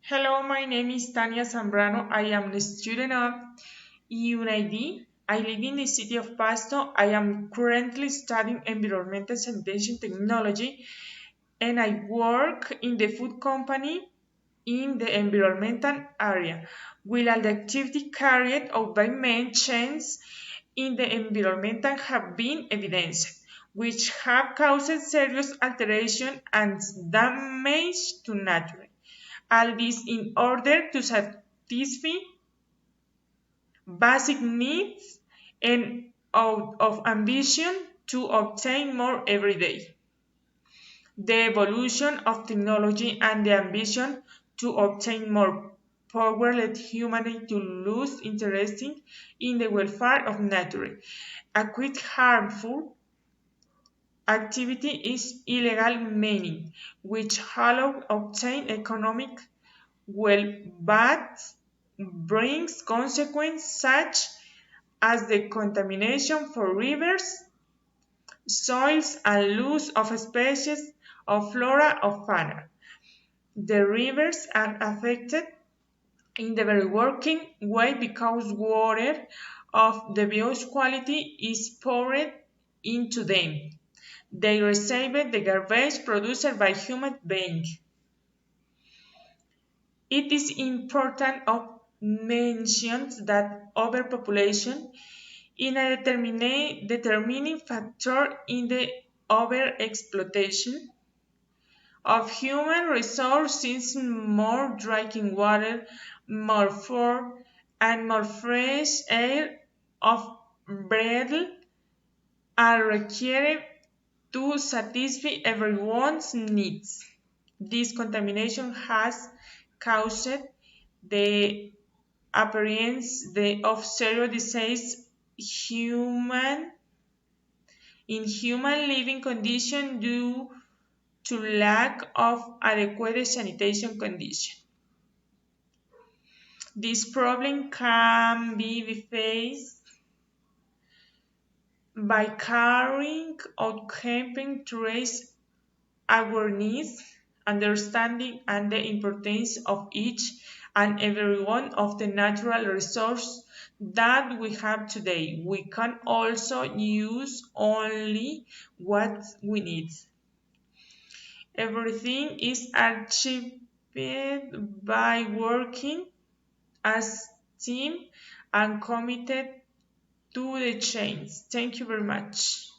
Hello, my name is Tania Zambrano. I am a student of UNID. I live in the city of Pasto. I am currently studying environmental sanitation technology and I work in the food company in the environmental area. While the activity carried out by main chains in the environmental have been evidenced, which have caused serious alteration and damage to nature. All this in order to satisfy basic needs and out of ambition to obtain more every day. The evolution of technology and the ambition to obtain more power led humanity to lose interest in the welfare of nature. A quite harmful activity is illegal mining, which allow obtain economic well, but brings consequences such as the contamination for rivers, soils, and loss of species of flora or fauna. The rivers are affected in the very working way because water of the bio's quality is poured into them. They receive the garbage produced by human beings. It is important to mention that overpopulation is a determining factor in the overexploitation of human resources. More drinking water, more food, and more fresh air of breath are required to satisfy everyone's needs. This contamination has caused the appearance of serious disease in human living conditions due to lack of adequate sanitation conditions. This problem can be faced by carrying out campaigns to raise awareness, understanding, and the importance of each and every one of the natural resources that we have today. We can also use only what we need. Everything is achieved by working as team and committed to the change. Thank you very much.